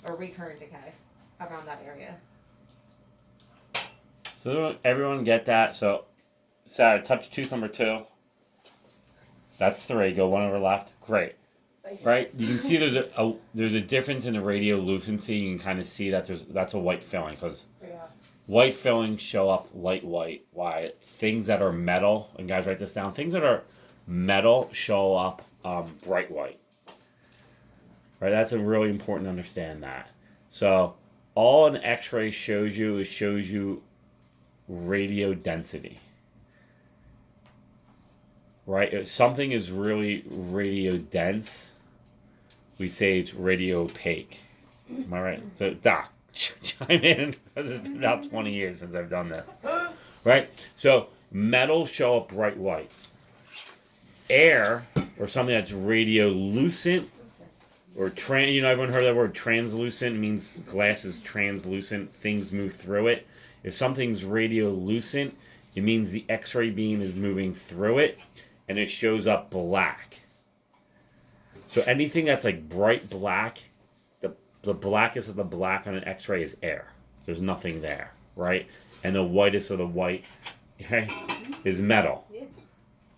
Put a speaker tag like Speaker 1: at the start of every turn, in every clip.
Speaker 1: or recurrent decay around that area.
Speaker 2: So everyone get that. So Sarah, touch tooth number 2. That's 3. Go one over left. Great. Right? You can see there's a difference in the radiolucency. You can kind of see that that's a white filling because white fillings show up light white. Why? Things that are metal, and guys write this down, things that are metal show up bright white. Right? That's a really important to understand that. So all an X-ray shows you radio density. Right? If something is really radio dense, we say it's radio opaque. Am I right? So, Doc, chime in, because it's been about 20 years since I've done this. Right? So, metal show up bright white. Air, or something that's radiolucent, or everyone heard that word translucent? It means glass is translucent, things move through it. If something's radiolucent, it means the X-ray beam is moving through it, and it shows up black. So anything that's like bright black, the blackest of the black on an X-ray is air. There's nothing there, right? And the whitest of the white, okay, is metal,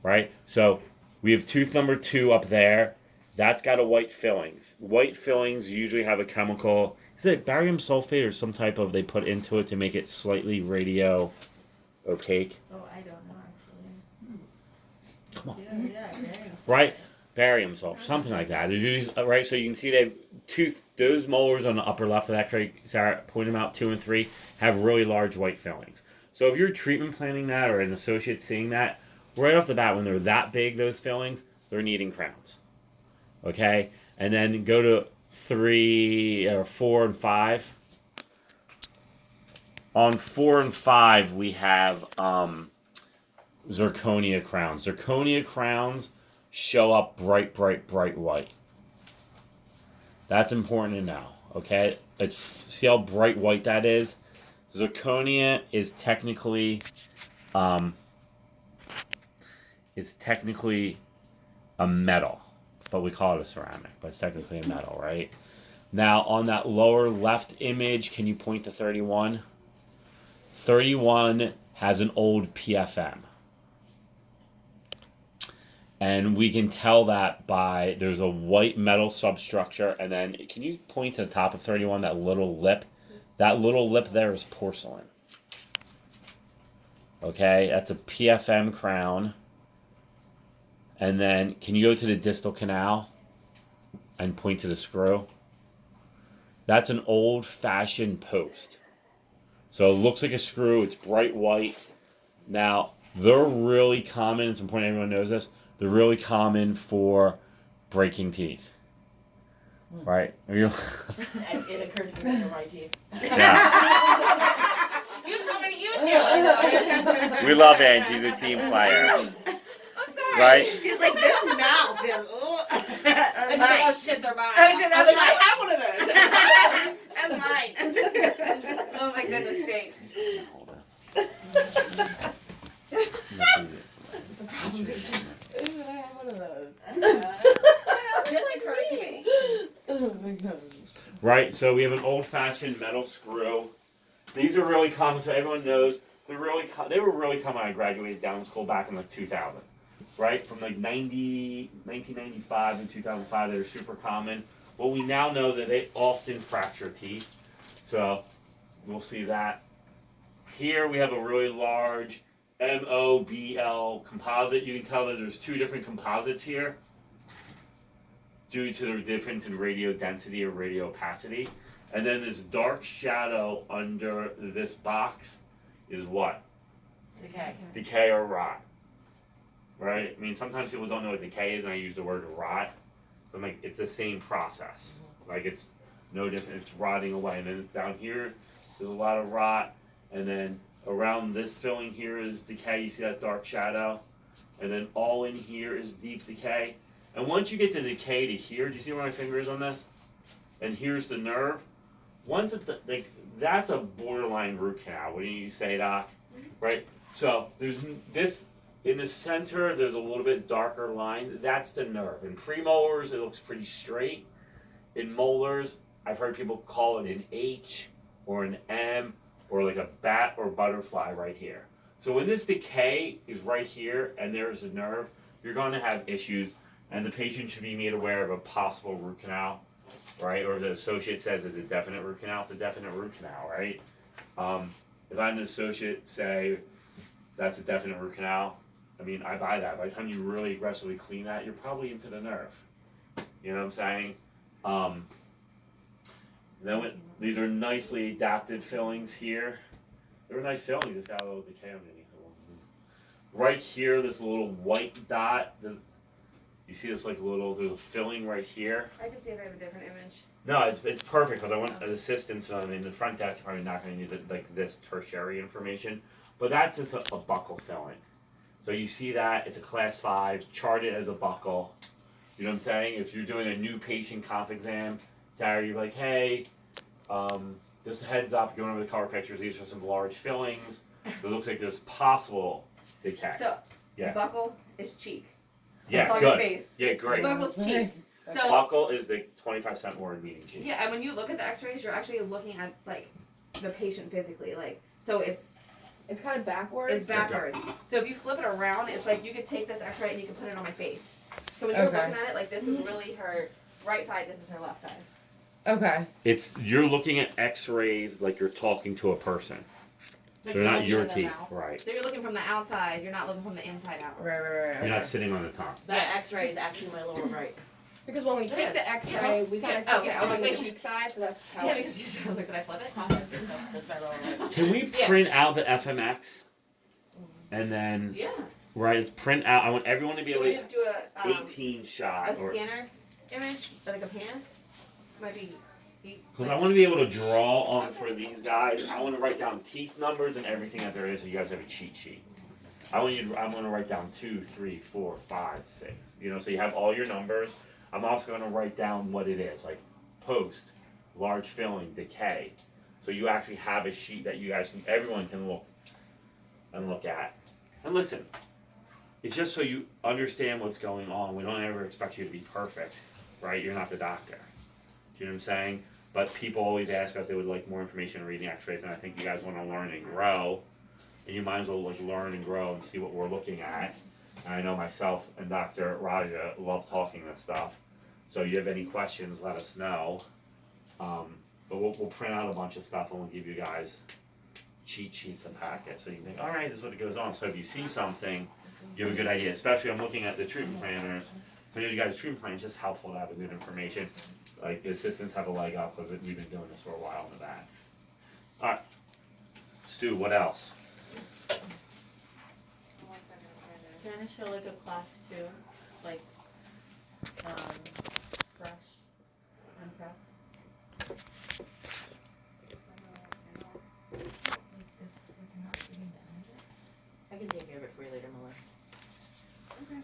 Speaker 2: right? So we have tooth number 2 up there. That's got a white fillings. White fillings usually have a chemical. Is it barium sulfate or some type of they put into it to make it slightly radio opaque?
Speaker 1: Oh, I don't know actually.
Speaker 2: Come on.
Speaker 1: Yeah,
Speaker 2: right? Barium sulfate, something like that. There's usually, right? So you can see they have those molars on the upper left of the X-ray, Sarah, point them out, 2 and 3, have really large white fillings. So if you're treatment planning that or an associate seeing that, right off the bat, when they're that big, those fillings, they're needing crowns. Okay? And then go to 3 or 4 and 5. On 4 and 5, we have zirconia crowns. Zirconia crowns show up bright white. That's important to know, okay? See how bright white that is? Zirconia is technically a metal, but we call it a ceramic, but it's technically a metal, right? Now, on that lower left image, can you point to 31? 31 has an old PFM. And we can tell that by, there's a white metal substructure, and then, can you point to the top of 31, that little lip? That little lip there is porcelain. Okay, that's a PFM crown. And then, can you go to the distal canal and point to the screw? That's an old-fashioned post. So it looks like a screw, it's bright white. Now, they're really common, it's important everyone knows this, they're really common for breaking teeth. Right?
Speaker 3: It occurred to me to my teeth.
Speaker 2: Yeah.
Speaker 1: You told me to use you.
Speaker 2: We love Anne, she's a team player.
Speaker 1: I'm sorry.
Speaker 2: Right?
Speaker 1: She's like, this mouth is, and she's like, oh shit, they're mine.
Speaker 3: I have one of those.
Speaker 1: That's mine. Oh my goodness sakes.
Speaker 2: Hold on.
Speaker 3: The problem is, I have one of those.
Speaker 1: Just occurred to me.
Speaker 3: Oh my gosh.
Speaker 2: Right, so we have an old-fashioned metal screw. These are really common, so everyone knows. They were really common when I graduated down school back in like 2000. Right, from like 1995 and 2005, they were super common. What we now know is that they often fracture teeth. So we'll see that. Here we have a really large MOBL composite. You can tell that there's 2 different composites here due to the difference in radio density or radio opacity. And then this dark shadow under this box is what?
Speaker 3: Decay.
Speaker 2: Decay or rot. Right? I mean, sometimes people don't know what decay is, and I use the word rot. But like, it's the same process. Like, it's no different. It's rotting away. And then it's down here, there's a lot of rot. And then around this filling here is decay. You see that dark shadow? And then all in here is deep decay. And once you get the decay to here, do you see where my finger is on this? And here's the nerve. Once that's a borderline root canal. What do you say, Doc? Right? So there's this. In the center, there's a little bit darker line. That's the nerve. In premolars, it looks pretty straight. In molars, I've heard people call it an H or an M or like a bat or butterfly right here. So when this decay is right here and there's a nerve, you're going to have issues, and the patient should be made aware of a possible root canal, right? Or the associate says it's a definite root canal, it's a definite root canal, right? If I'm an associate, say that's a definite root canal, I mean, I buy that. By the time you really aggressively clean that, you're probably into the nerve. You know what I'm saying? These are nicely adapted fillings here. They're nice fillings, just got a little decay underneath them. Right here, this little white dot, you see this like there's a filling right here.
Speaker 3: I can see if I have a different image.
Speaker 2: No, it's perfect because I want an assistant, so I mean the front desk probably not going to need like this tertiary information, but that's just a buccal filling. So you see that, it's a class 5, charted as a buccal. You know what I'm saying? If you're doing a new patient comp exam, Sarah, you're like, hey, just a heads up, going over the cover pictures, these are some large fillings. It looks like there's possible decay.
Speaker 3: So,
Speaker 2: Yeah.
Speaker 3: buckle is cheek.
Speaker 2: Yeah,
Speaker 3: That's
Speaker 2: good.
Speaker 3: your face.
Speaker 2: Yeah, great.
Speaker 3: Buckle's cheek. So,
Speaker 2: Buccal is the 25-cent word meaning cheek.
Speaker 3: yeah, and when you look at the X-rays, you're actually looking at like the patient physically, like so it's
Speaker 4: kind of backwards.
Speaker 3: It's backwards. So if you flip it around, it's like you could take this X-ray and you can put it on my face. So when you're looking at it, like this is really her right side, this is her left side.
Speaker 4: Okay.
Speaker 2: You're looking at X-rays like you're talking to a person.
Speaker 1: Like
Speaker 2: They're not your teeth,
Speaker 1: mouth.
Speaker 2: right?
Speaker 3: So you're looking from the outside, you're not looking from the inside out.
Speaker 4: Right.
Speaker 2: You're not sitting on the tongue.
Speaker 1: That X-ray is actually my lower right.
Speaker 4: Because when we
Speaker 3: It
Speaker 4: take
Speaker 3: is.
Speaker 4: the X-ray, we kind of
Speaker 3: Yeah.
Speaker 4: take
Speaker 3: Okay,
Speaker 4: it
Speaker 3: I was
Speaker 4: on
Speaker 3: like,
Speaker 4: the
Speaker 3: wait.
Speaker 4: cheek side, so that's
Speaker 3: I
Speaker 4: how.
Speaker 3: got me confused. I was like, did I flip it?
Speaker 1: That's my lower right.
Speaker 2: Can we
Speaker 3: Yeah.
Speaker 2: print out the FMX? And then,
Speaker 3: Yeah.
Speaker 2: right, print out, I want everyone to be
Speaker 3: You
Speaker 2: able
Speaker 3: want
Speaker 2: to
Speaker 3: me to do a
Speaker 2: 18 shot.
Speaker 3: a scanner image, like a pan? Might be.
Speaker 2: Because I want to be able to draw on for these guys. I want to write down teeth numbers and everything that there is so you guys have a cheat sheet. I'm going to write down 2, 3, 4, 5, 6. You know, so you have all your numbers. I'm also going to write down what it is, like post, large filling, decay. So you actually have a sheet that you guys everyone can look at. And listen, it's just so you understand what's going on. We don't ever expect you to be perfect, right? You're not the doctor. Do you know what I'm saying? But people always ask us they would like more information on reading X-rays, and I think you guys want to learn and grow. And you might as well like learn and grow and see what we're looking at. And I know myself and Dr. Raja love talking this stuff. So if you have any questions, let us know. But we'll print out a bunch of stuff and we'll give you guys cheat sheets and packets. So you think, all right, this is what it goes on. So if you see something, you have a good idea. Especially I'm looking at the treatment planners. So you guys, treatment plan is just helpful to have a good information. Like the assistants have a leg up because we've been doing this for a while in the back. All right, Stu, what else?
Speaker 1: Trying to show like a class 2, like fresh and prep. I can take care of it for you later, Melissa.
Speaker 3: Okay.